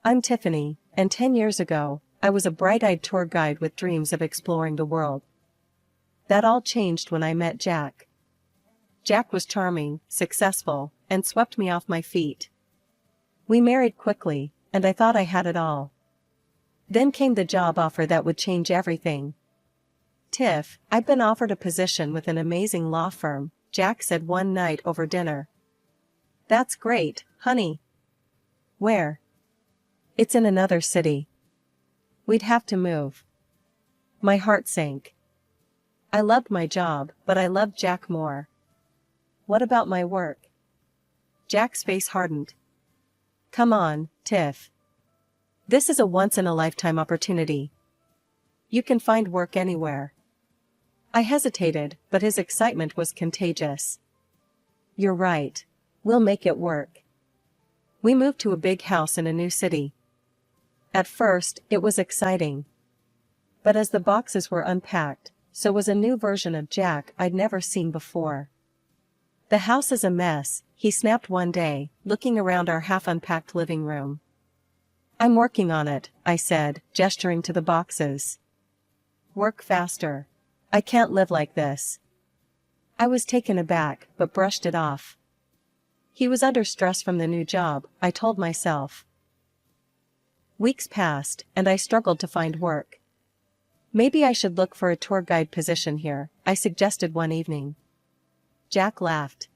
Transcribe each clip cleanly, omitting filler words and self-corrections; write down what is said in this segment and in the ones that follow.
I'm Tiffany, and 10 years ago, I was a bright-eyed tour guide with dreams of exploring the world. That all changed when I met Jack. Jack was charming, successful, and swept me off my feet. We married quickly, and I thought I had it all. Then came the job offer that would change everything. "Tiff, I've been offered a position with an amazing law firm," Jack said one night over dinner. "That's great, honey." "Where?" "It's in another city. We'd have to move." My heart sank. I loved my job, but I loved Jack more. "What about my work?" Jack's face hardened. "Come on, Tiff. This is a once-in-a-lifetime opportunity. You can find work anywhere." I hesitated, but his excitement was contagious. "You're right. We'll make it work." We moved to a big house in a new city. At first, it was exciting. But as the boxes were unpacked, so was a new version of Jack I'd never seen before. "The house is a mess," he snapped one day, looking around our half-unpacked living room. "I'm working on it," I said, gesturing to the boxes. "Work faster. I can't live like this." I was taken aback, but brushed it off. He was under stress from the new job, I told myself. Weeks passed, and I struggled to find work. "Maybe I should look for a tour guide position here," I suggested one evening. Jack laughed.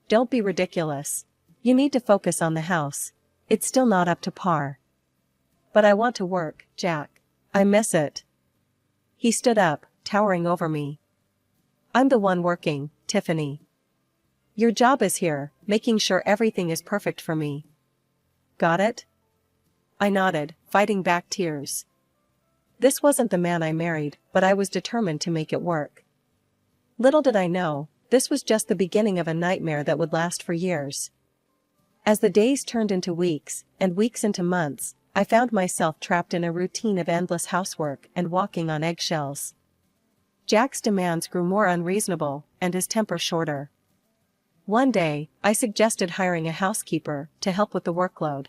"Don't be ridiculous. You need to focus on the house. It's still not up to par." "But I want to work, Jack. I miss it." He stood up, towering over me. "I'm the one working, Tiffany. Your job is here, making sure everything is perfect for me. Got it?" I nodded, fighting back tears. This wasn't the man I married, but I was determined to make it work. Little did I know, this was just the beginning of a nightmare that would last for years. As the days turned into weeks, and weeks into months, I found myself trapped in a routine of endless housework and walking on eggshells. Jack's demands grew more unreasonable, and his temper shorter. One day, I suggested hiring a housekeeper to help with the workload.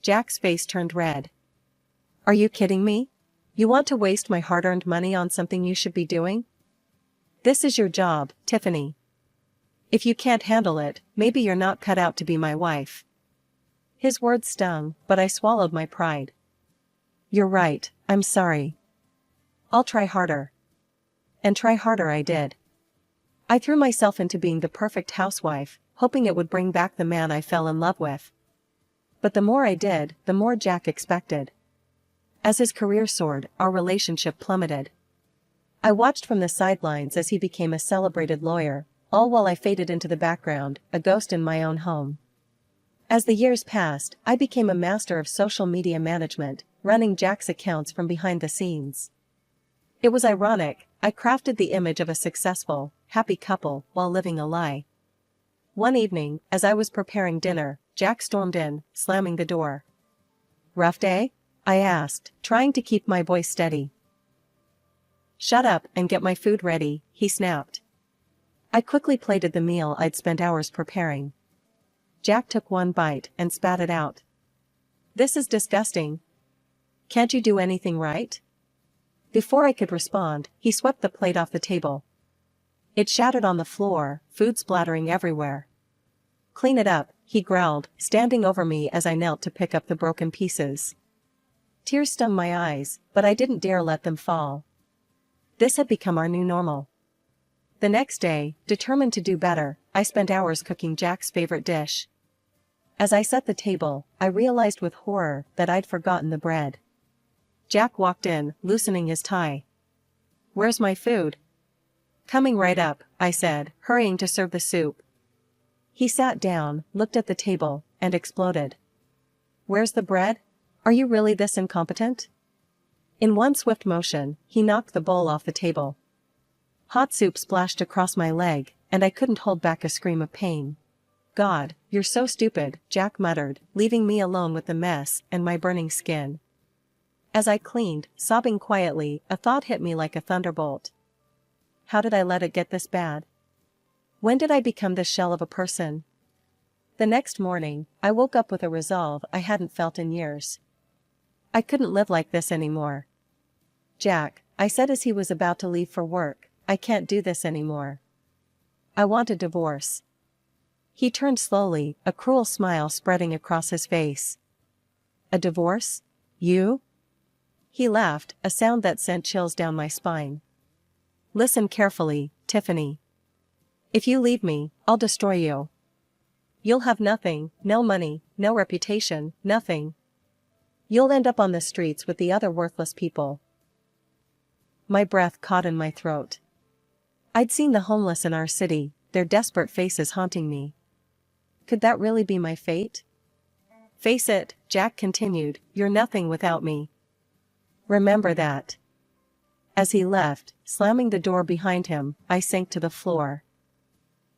Jack's face turned red. "Are you kidding me? You want to waste my hard-earned money on something you should be doing? This is your job, Tiffany. If you can't handle it, maybe you're not cut out to be my wife." His words stung, but I swallowed my pride. "You're right, I'm sorry. I'll try harder." And try harder I did. I threw myself into being the perfect housewife, hoping it would bring back the man I fell in love with. But the more I did, the more Jack expected. As his career soared, our relationship plummeted. I watched from the sidelines as he became a celebrated lawyer, all while I faded into the background, a ghost in my own home. As the years passed, I became a master of social media management, running Jack's accounts from behind the scenes. It was ironic, I crafted the image of a successful, happy couple while living a lie. One evening, as I was preparing dinner, Jack stormed in, slamming the door. "Rough day?" I asked, trying to keep my voice steady. "Shut up and get my food ready," he snapped. I quickly plated the meal I'd spent hours preparing. Jack took one bite and spat it out. "This is disgusting. Can't you do anything right?" Before I could respond, he swept the plate off the table. It shattered on the floor, food splattering everywhere. "Clean it up," he growled, standing over me as I knelt to pick up the broken pieces. Tears stung my eyes, but I didn't dare let them fall. This had become our new normal. The next day, determined to do better, I spent hours cooking Jack's favorite dish. As I set the table, I realized with horror that I'd forgotten the bread. Jack walked in, loosening his tie. "Where's my food?" "Coming right up," I said, hurrying to serve the soup. He sat down, looked at the table, and exploded. "Where's the bread? Are you really this incompetent?" In one swift motion, he knocked the bowl off the table. Hot soup splashed across my leg, and I couldn't hold back a scream of pain. "God, you're so stupid," Jack muttered, leaving me alone with the mess and my burning skin. As I cleaned, sobbing quietly, a thought hit me like a thunderbolt. How did I let it get this bad? When did I become the shell of a person? The next morning, I woke up with a resolve I hadn't felt in years. I couldn't live like this anymore. Jack, I said as he was about to leave for work, I can't do this anymore. I want a divorce. He turned slowly, a cruel smile spreading across his face. A divorce? You? He laughed, a sound that sent chills down my spine. Listen carefully, Tiffany. If you leave me, I'll destroy you. You'll have nothing, no money, no reputation, nothing. You'll end up on the streets with the other worthless people. My breath caught in my throat. I'd seen the homeless in our city, their desperate faces haunting me. Could that really be my fate? Face it, Jack continued, you're nothing without me. Remember that. As he left, slamming the door behind him, I sank to the floor.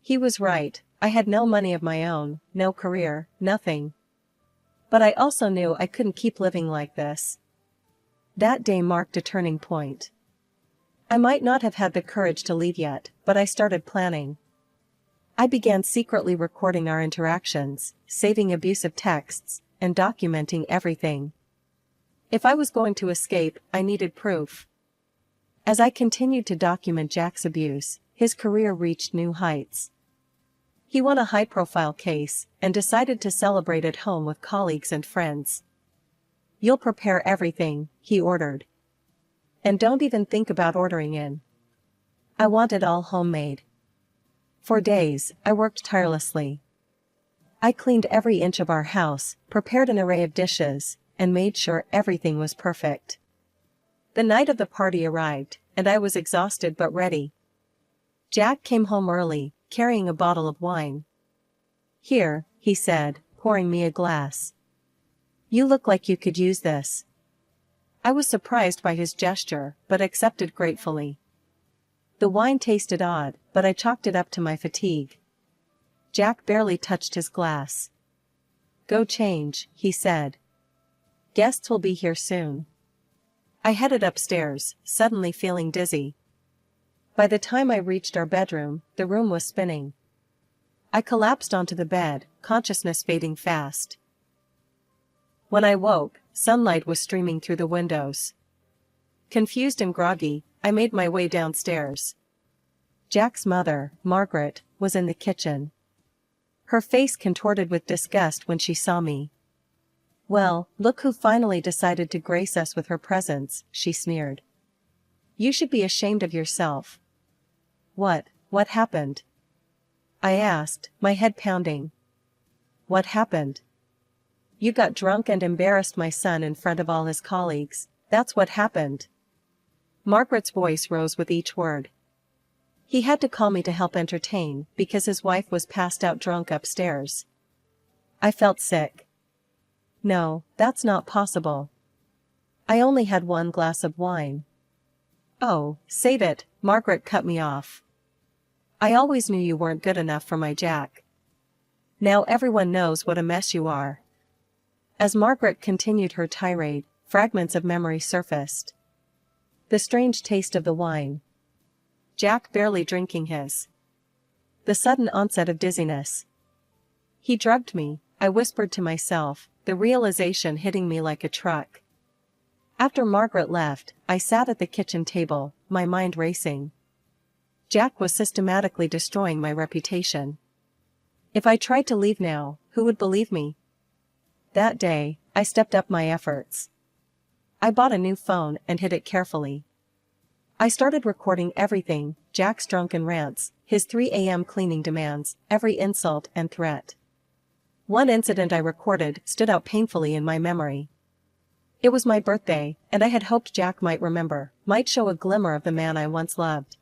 He was right, I had no money of my own, no career, nothing. But I also knew I couldn't keep living like this. That day marked a turning point. I might not have had the courage to leave yet, but I started planning. I began secretly recording our interactions, saving abusive texts, and documenting everything. If I was going to escape, I needed proof. As I continued to document Jack's abuse, his career reached new heights. He won a high-profile case, and decided to celebrate at home with colleagues and friends. You'll prepare everything, he ordered. And don't even think about ordering in. I want it all homemade. For days, I worked tirelessly. I cleaned every inch of our house, prepared an array of dishes, and made sure everything was perfect. The night of the party arrived, and I was exhausted but ready. Jack came home early, carrying a bottle of wine. Here, he said, pouring me a glass. You look like you could use this. I was surprised by his gesture, but accepted gratefully. The wine tasted odd, but I chalked it up to my fatigue. Jack barely touched his glass. Go change, he said. Guests will be here soon. I headed upstairs, suddenly feeling dizzy. By the time I reached our bedroom, the room was spinning. I collapsed onto the bed, consciousness fading fast. When I woke, sunlight was streaming through the windows. Confused and groggy, I made my way downstairs. Jack's mother, Margaret, was in the kitchen. Her face contorted with disgust when she saw me. Well, look who finally decided to grace us with her presence, she sneered. You should be ashamed of yourself. What happened? I asked, my head pounding. What happened? You got drunk and embarrassed my son in front of all his colleagues, that's what happened. Margaret's voice rose with each word. He had to call me to help entertain, because his wife was passed out drunk upstairs. I felt sick. No, that's not possible. I only had one glass of wine. Oh, save it, Margaret cut me off. I always knew you weren't good enough for my Jack. Now everyone knows what a mess you are. As Margaret continued her tirade, fragments of memory surfaced. The strange taste of the wine. Jack barely drinking his. The sudden onset of dizziness. He drugged me, I whispered to myself, the realization hitting me like a truck. After Margaret left, I sat at the kitchen table, my mind racing. Jack was systematically destroying my reputation. If I tried to leave now, who would believe me? That day, I stepped up my efforts. I bought a new phone and hid it carefully. I started recording everything, Jack's drunken rants, his 3 a.m. cleaning demands, every insult and threat. One incident I recorded stood out painfully in my memory. It was my birthday, and I had hoped Jack might remember, might show a glimmer of the man I once loved.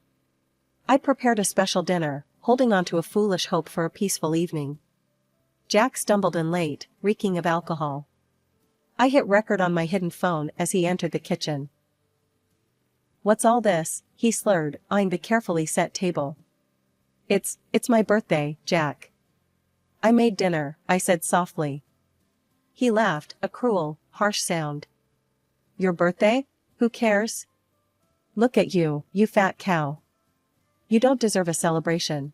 I prepared a special dinner, holding on to a foolish hope for a peaceful evening. Jack stumbled in late, reeking of alcohol. I hit record on my hidden phone as he entered the kitchen. What's all this? He slurred, eyeing the carefully set table. It's my birthday, Jack. I made dinner, I said softly. He laughed, a cruel, harsh sound. Your birthday? Who cares? Look at you, you fat cow. You don't deserve a celebration.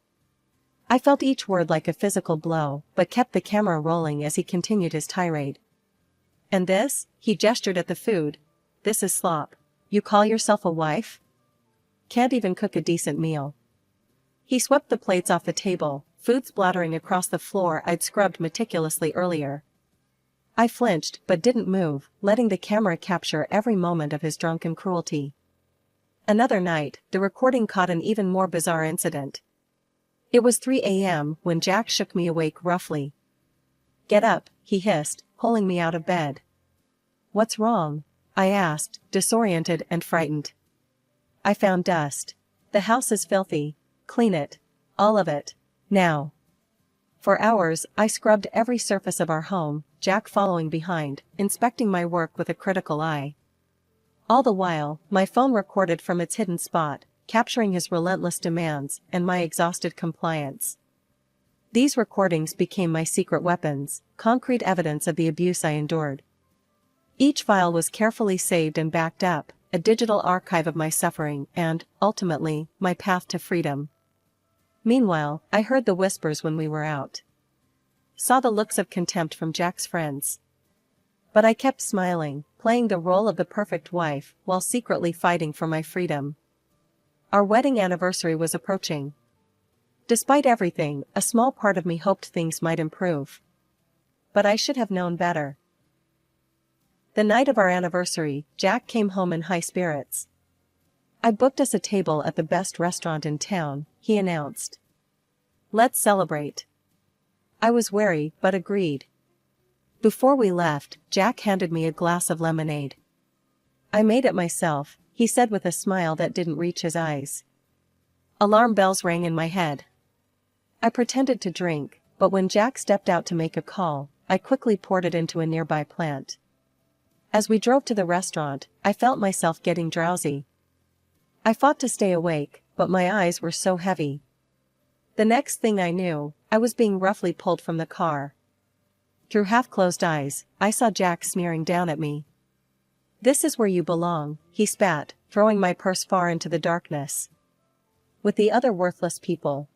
I felt each word like a physical blow, but kept the camera rolling as he continued his tirade. And this? He gestured at the food. This is slop. You call yourself a wife? Can't even cook a decent meal. He swept the plates off the table, food splattering across the floor I'd scrubbed meticulously earlier. I flinched but didn't move, letting the camera capture every moment of his drunken cruelty. Another night, the recording caught an even more bizarre incident. It was 3 a.m. when Jack shook me awake roughly. Get up, he hissed, pulling me out of bed. What's wrong? I asked, disoriented and frightened. I found dust. The house is filthy. Clean it. All of it. Now. For hours, I scrubbed every surface of our home, Jack following behind, inspecting my work with a critical eye. All the while, my phone recorded from its hidden spot, capturing his relentless demands and my exhausted compliance. These recordings became my secret weapons, concrete evidence of the abuse I endured. Each file was carefully saved and backed up, a digital archive of my suffering and, ultimately, my path to freedom. Meanwhile, I heard the whispers when we were out. Saw the looks of contempt from Jack's friends. But I kept smiling, playing the role of the perfect wife while secretly fighting for my freedom. Our wedding anniversary was approaching. Despite everything, a small part of me hoped things might improve. But I should have known better. The night of our anniversary, Jack came home in high spirits. I booked us a table at the best restaurant in town, he announced. Let's celebrate. I was wary, but agreed. Before we left, Jack handed me a glass of lemonade. I made it myself, he said with a smile that didn't reach his eyes. Alarm bells rang in my head. I pretended to drink, but when Jack stepped out to make a call, I quickly poured it into a nearby plant. As we drove to the restaurant, I felt myself getting drowsy. I fought to stay awake, but my eyes were so heavy. The next thing I knew, I was being roughly pulled from the car. Through half-closed eyes, I saw Jack sneering down at me. This is where you belong, he spat, throwing my purse far into the darkness. With the other worthless people.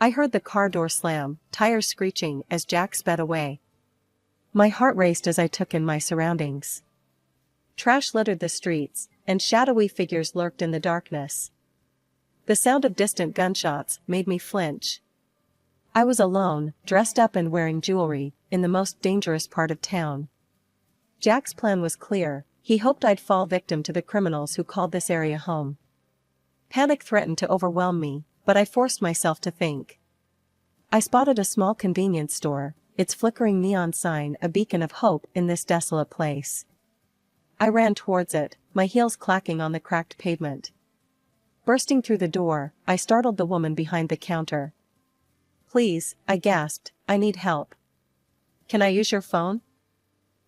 I heard the car door slam, tires screeching as Jack sped away. My heart raced as I took in my surroundings. Trash littered the streets, and shadowy figures lurked in the darkness. The sound of distant gunshots made me flinch. I was alone, dressed up and wearing jewelry, in the most dangerous part of town. Jack's plan was clear, he hoped I'd fall victim to the criminals who called this area home. Panic threatened to overwhelm me, but I forced myself to think. I spotted a small convenience store, its flickering neon sign a beacon of hope in this desolate place. I ran towards it, my heels clacking on the cracked pavement. Bursting through the door, I startled the woman behind the counter. Please, I gasped, I need help. Can I use your phone?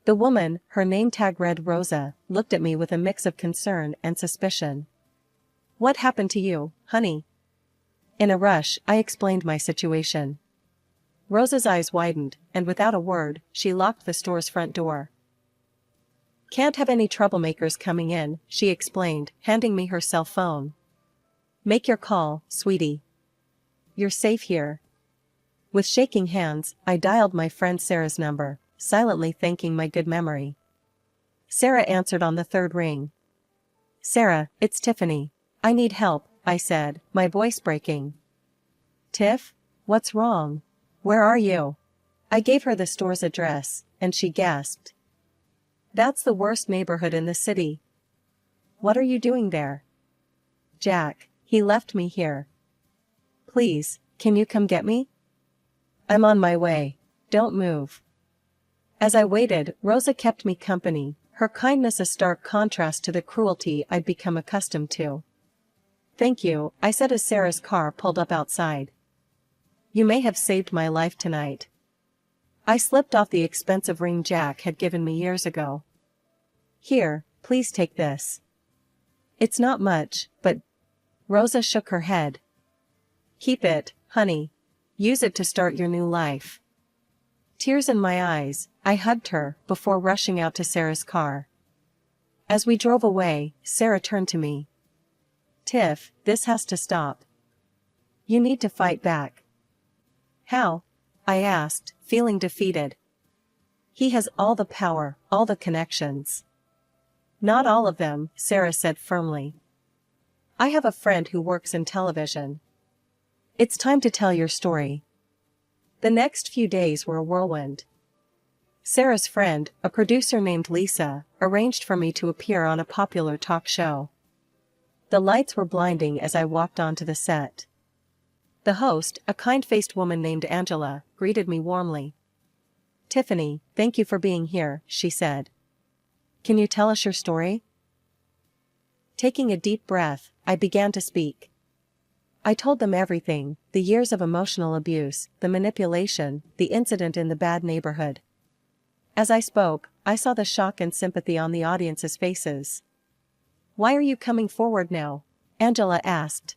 The woman, her name tag read Rosa, looked at me with a mix of concern and suspicion. What happened to you, honey? In a rush, I explained my situation. Rosa's eyes widened, and without a word, she locked the store's front door. Can't have any troublemakers coming in, she explained, handing me her cell phone. Make your call, sweetie. You're safe here. With shaking hands, I dialed my friend Sarah's number, silently thanking my good memory. Sarah answered on the third ring. Sarah, it's Tiffany. I need help, I said, my voice breaking. Tiff? What's wrong? Where are you? I gave her the store's address, and she gasped. That's the worst neighborhood in the city. What are you doing there? Jack, he left me here. Please, can you come get me? I'm on my way. Don't move. As I waited, Rosa kept me company, her kindness a stark contrast to the cruelty I'd become accustomed to. Thank you, I said as Sarah's car pulled up outside. You may have saved my life tonight. I slipped off the expensive ring Jack had given me years ago. Here, please take this. It's not much, but... Rosa shook her head. Keep it, honey. Use it to start your new life. Tears in my eyes, I hugged her before rushing out to Sarah's car. As we drove away, Sarah turned to me. Tiff, this has to stop. You need to fight back. How? I asked, feeling defeated. He has all the power, all the connections. Not all of them, Sarah said firmly. I have a friend who works in television. It's time to tell your story. The next few days were a whirlwind. Sarah's friend, a producer named Lisa, arranged for me to appear on a popular talk show. The lights were blinding as I walked onto the set. The host, a kind-faced woman named Angela, greeted me warmly. Tiffany, thank you for being here, she said. Can you tell us your story? Taking a deep breath, I began to speak. I told them everything, the years of emotional abuse, the manipulation, the incident in the bad neighborhood. As I spoke, I saw the shock and sympathy on the audience's faces. Why are you coming forward now? Angela asked.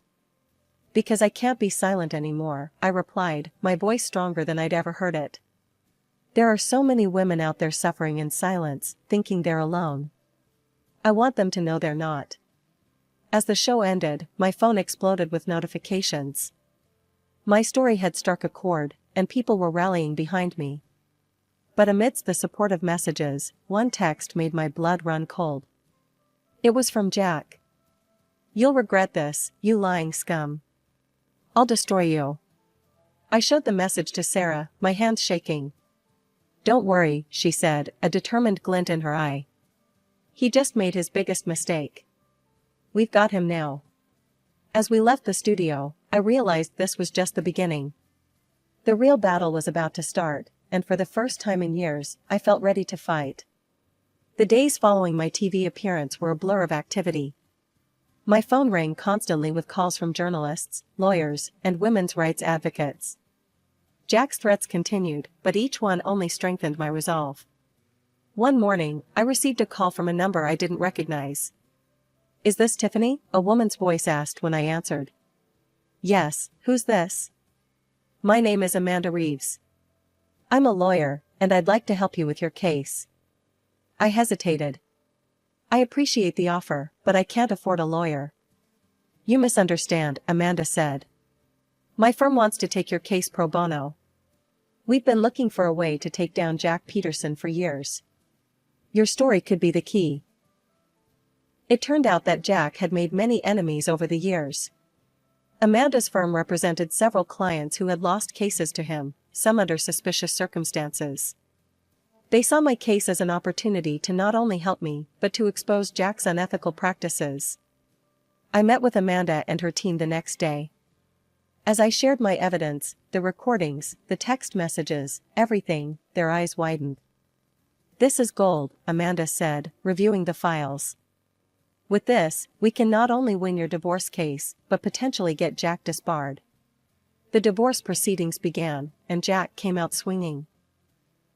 Because I can't be silent anymore, I replied, my voice stronger than I'd ever heard it. There are so many women out there suffering in silence, thinking they're alone. I want them to know they're not. As the show ended, my phone exploded with notifications. My story had struck a chord, and people were rallying behind me. But amidst the supportive messages, one text made my blood run cold. It was from Jack. You'll regret this, you lying scum. I'll destroy you. I showed the message to Sarah, my hands shaking. Don't worry, she said, a determined glint in her eye. He just made his biggest mistake. We've got him now. As we left the studio, I realized this was just the beginning. The real battle was about to start, and for the first time in years, I felt ready to fight. The days following my TV appearance were a blur of activity. My phone rang constantly with calls from journalists, lawyers, and women's rights advocates. Jack's threats continued, but each one only strengthened my resolve. One morning, I received a call from a number I didn't recognize. Is this Tiffany? A woman's voice asked when I answered. Yes, who's this? My name is Amanda Reeves. I'm a lawyer, and I'd like to help you with your case. I hesitated. I appreciate the offer, but I can't afford a lawyer. You misunderstand, Amanda said. My firm wants to take your case pro bono. We've been looking for a way to take down Jack Peterson for years. Your story could be the key. It turned out that Jack had made many enemies over the years. Amanda's firm represented several clients who had lost cases to him, some under suspicious circumstances. They saw my case as an opportunity to not only help me, but to expose Jack's unethical practices. I met with Amanda and her team the next day. As I shared my evidence, the recordings, the text messages, everything, their eyes widened. This is gold, Amanda said, reviewing the files. With this, we can not only win your divorce case, but potentially get Jack disbarred. The divorce proceedings began, and Jack came out swinging.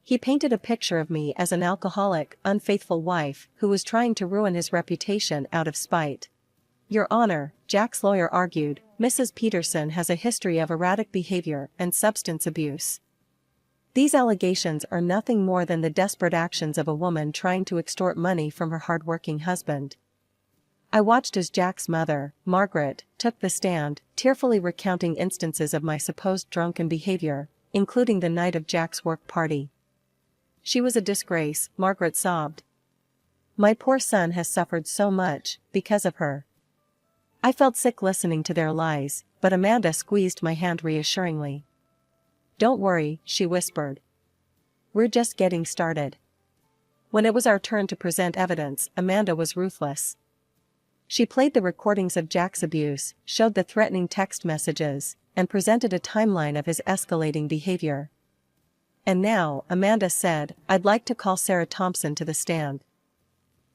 He painted a picture of me as an alcoholic, unfaithful wife who was trying to ruin his reputation out of spite. Your Honor, Jack's lawyer argued, Mrs. Peterson has a history of erratic behavior and substance abuse. These allegations are nothing more than the desperate actions of a woman trying to extort money from her hard-working husband. I watched as Jack's mother, Margaret, took the stand, tearfully recounting instances of my supposed drunken behavior, including the night of Jack's work party. She was a disgrace, Margaret sobbed. My poor son has suffered so much, because of her. I felt sick listening to their lies, but Amanda squeezed my hand reassuringly. Don't worry, she whispered. We're just getting started. When it was our turn to present evidence, Amanda was ruthless. She played the recordings of Jack's abuse, showed the threatening text messages, and presented a timeline of his escalating behavior. And now, Amanda said, I'd like to call Sarah Thompson to the stand.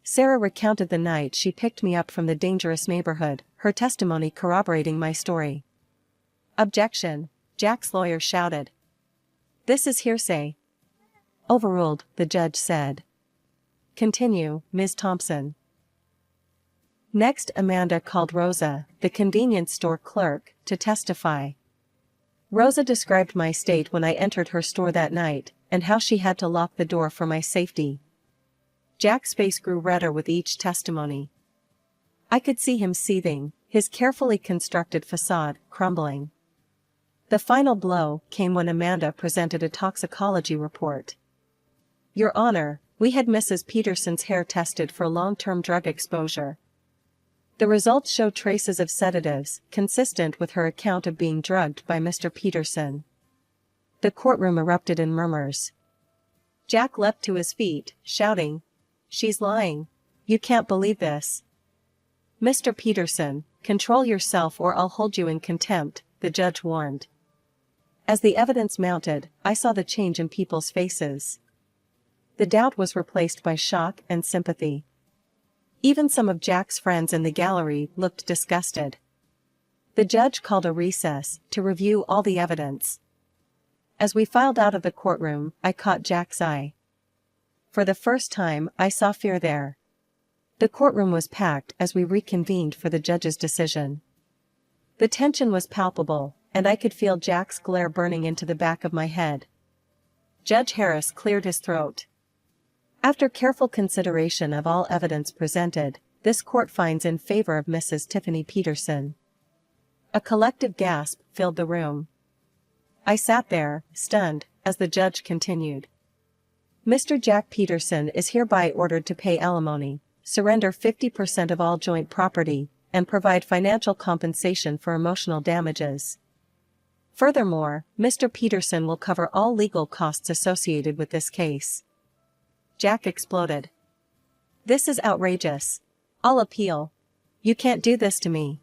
Sarah recounted the night she picked me up from the dangerous neighborhood, her testimony corroborating my story. Objection, Jack's lawyer shouted. This is hearsay. Overruled, the judge said. Continue, Ms. Thompson. Next, Amanda called Rosa, the convenience store clerk, to testify. Rosa described my state when I entered her store that night, and how she had to lock the door for my safety. Jack's face grew redder with each testimony. I could see him seething, his carefully constructed facade crumbling. The final blow came when Amanda presented a toxicology report. Your Honor, we had Mrs. Peterson's hair tested for long-term drug exposure. The results show traces of sedatives, consistent with her account of being drugged by Mr. Peterson. The courtroom erupted in murmurs. Jack leapt to his feet, shouting, "She's lying. You can't believe this." "Mr. Peterson, control yourself or I'll hold you in contempt," the judge warned. As the evidence mounted, I saw the change in people's faces. The doubt was replaced by shock and sympathy. Even some of Jack's friends in the gallery looked disgusted. The judge called a recess to review all the evidence. As we filed out of the courtroom, I caught Jack's eye. For the first time, I saw fear there. The courtroom was packed as we reconvened for the judge's decision. The tension was palpable, and I could feel Jack's glare burning into the back of my head. Judge Harris cleared his throat. After careful consideration of all evidence presented, this court finds in favor of Mrs. Tiffany Peterson. A collective gasp filled the room. I sat there, stunned, as the judge continued. Mr. Jack Peterson is hereby ordered to pay alimony, surrender 50% of all joint property, and provide financial compensation for emotional damages. Furthermore, Mr. Peterson will cover all legal costs associated with this case. Jack exploded. "This is outrageous. I'll appeal. You can't do this to me."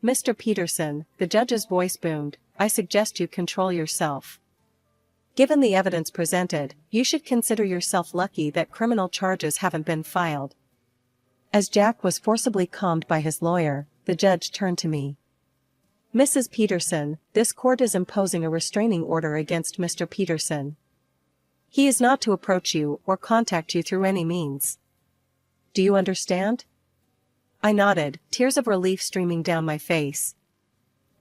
"Mr. Peterson," the judge's voice boomed, "I suggest you control yourself. Given the evidence presented, you should consider yourself lucky that criminal charges haven't been filed." As Jack was forcibly calmed by his lawyer, the judge turned to me. "Mrs. Peterson, this court is imposing a restraining order against Mr. Peterson. He is not to approach you or contact you through any means. Do you understand?" I nodded, tears of relief streaming down my face.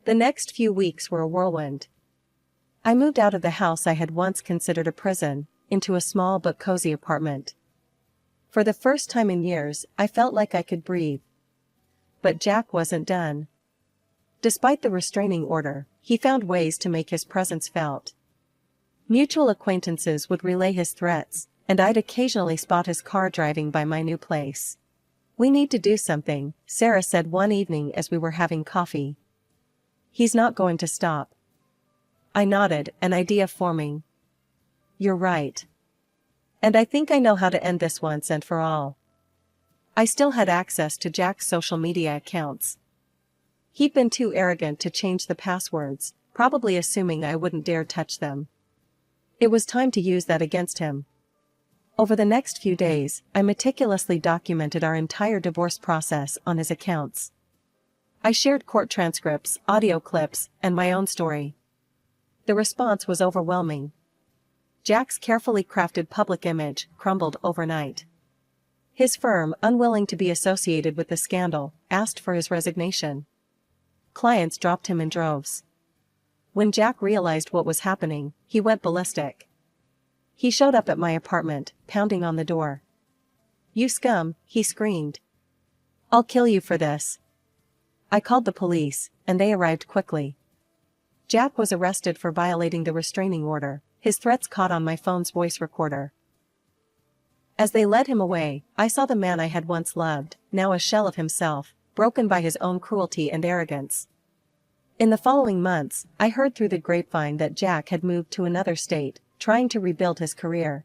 The next few weeks were a whirlwind. I moved out of the house I had once considered a prison, into a small but cozy apartment. For the first time in years, I felt like I could breathe. But Jack wasn't done. Despite the restraining order, he found ways to make his presence felt. Mutual acquaintances would relay his threats, and I'd occasionally spot his car driving by my new place. "We need to do something," Sarah said one evening as we were having coffee. "He's not going to stop." I nodded, an idea forming. "You're right. And I think I know how to end this once and for all." I still had access to Jack's social media accounts. He'd been too arrogant to change the passwords, probably assuming I wouldn't dare touch them. It was time to use that against him. Over the next few days, I meticulously documented our entire divorce process on his accounts. I shared court transcripts, audio clips, and my own story. The response was overwhelming. Jack's carefully crafted public image crumbled overnight. His firm, unwilling to be associated with the scandal, asked for his resignation. Clients dropped him in droves. When Jack realized what was happening, he went ballistic. He showed up at my apartment, pounding on the door. "You scum," he screamed. "I'll kill you for this." I called the police, and they arrived quickly. Jack was arrested for violating the restraining order, his threats caught on my phone's voice recorder. As they led him away, I saw the man I had once loved, now a shell of himself, broken by his own cruelty and arrogance. In the following months, I heard through the grapevine that Jack had moved to another state, trying to rebuild his career.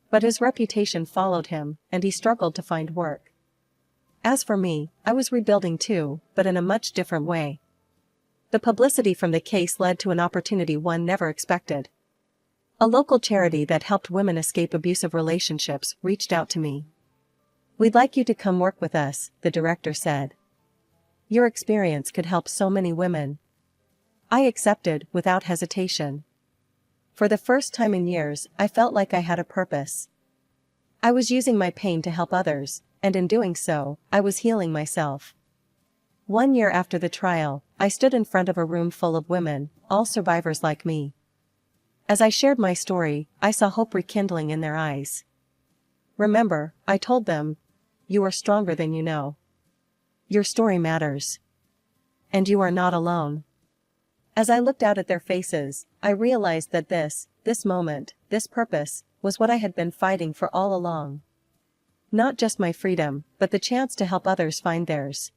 But his reputation followed him, and he struggled to find work. As for me, I was rebuilding too, but in a much different way. The publicity from the case led to an opportunity one never expected. A local charity that helped women escape abusive relationships reached out to me. "We'd like you to come work with us," the director said. "Your experience could help so many women." I accepted, without hesitation. For the first time in years, I felt like I had a purpose. I was using my pain to help others, and in doing so, I was healing myself. 1 year after the trial, I stood in front of a room full of women, all survivors like me. As I shared my story, I saw hope rekindling in their eyes. "Remember," I told them, "you are stronger than you know. Your story matters. And you are not alone." As I looked out at their faces, I realized that this moment, this purpose, was what I had been fighting for all along. Not just my freedom, but the chance to help others find theirs.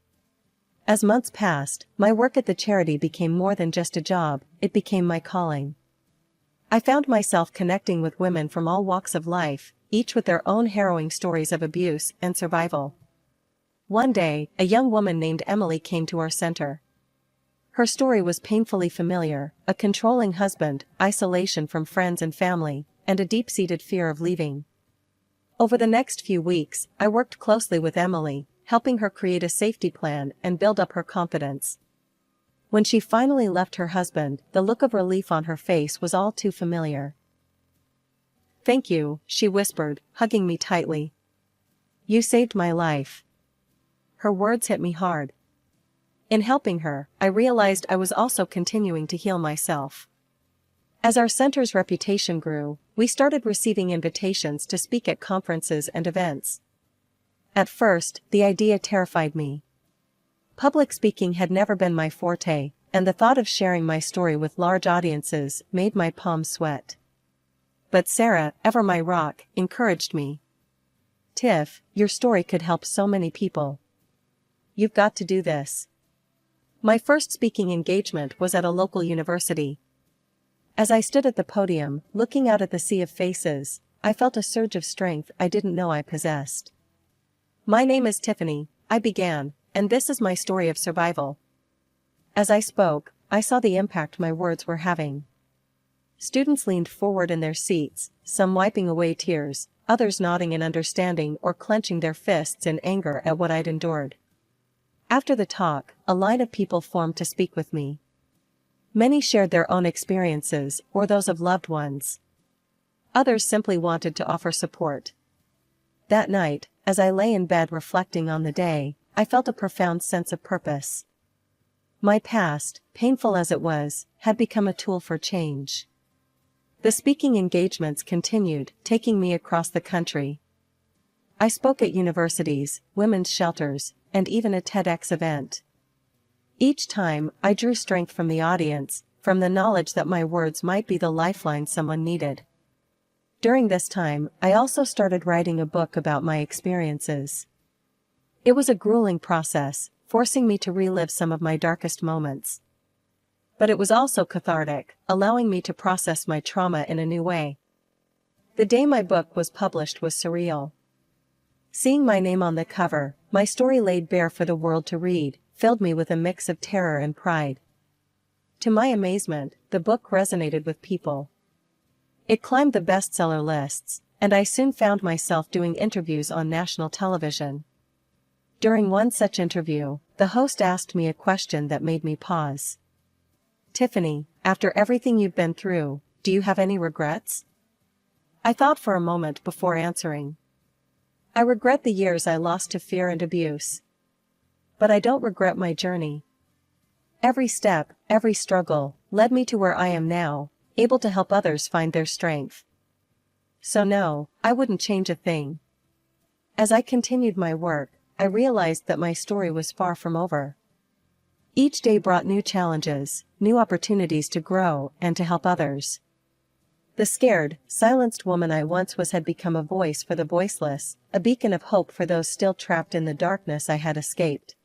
As months passed, my work at the charity became more than just a job, it became my calling. I found myself connecting with women from all walks of life, each with their own harrowing stories of abuse and survival. One day, a young woman named Emily came to our center. Her story was painfully familiar: a controlling husband, isolation from friends and family, and a deep-seated fear of leaving. Over the next few weeks, I worked closely with Emily, helping her create a safety plan and build up her confidence. When she finally left her husband, the look of relief on her face was all too familiar. "Thank you," she whispered, hugging me tightly. "You saved my life." Her words hit me hard. In helping her, I realized I was also continuing to heal myself. As our center's reputation grew, we started receiving invitations to speak at conferences and events. At first, the idea terrified me. Public speaking had never been my forte, and the thought of sharing my story with large audiences made my palms sweat. But Sarah, ever my rock, encouraged me. "Tiff, your story could help so many people. You've got to do this." My first speaking engagement was at a local university. As I stood at the podium, looking out at the sea of faces, I felt a surge of strength I didn't know I possessed. "My name is Tiffany," I began, "and this is my story of survival." As I spoke, I saw the impact my words were having. Students leaned forward in their seats, some wiping away tears, others nodding in understanding or clenching their fists in anger at what I'd endured. After the talk, a line of people formed to speak with me. Many shared their own experiences or those of loved ones. Others simply wanted to offer support. That night, as I lay in bed reflecting on the day, I felt a profound sense of purpose. My past, painful as it was, had become a tool for change. The speaking engagements continued, taking me across the country. I spoke at universities, women's shelters, and even a TEDx event. Each time, I drew strength from the audience, from the knowledge that my words might be the lifeline someone needed. During this time, I also started writing a book about my experiences. It was a grueling process, forcing me to relive some of my darkest moments. But it was also cathartic, allowing me to process my trauma in a new way. The day my book was published was surreal. Seeing my name on the cover, my story laid bare for the world to read, filled me with a mix of terror and pride. To my amazement, the book resonated with people. It climbed the bestseller lists, and I soon found myself doing interviews on national television. During one such interview, the host asked me a question that made me pause. "Tiffany, after everything you've been through, do you have any regrets?" I thought for a moment before answering. "I regret the years I lost to fear and abuse. But I don't regret my journey. Every step, every struggle, led me to where I am now, able to help others find their strength. So no, I wouldn't change a thing." As I continued my work, I realized that my story was far from over. Each day brought new challenges, new opportunities to grow and to help others. The scared, silenced woman I once was had become a voice for the voiceless, a beacon of hope for those still trapped in the darkness I had escaped.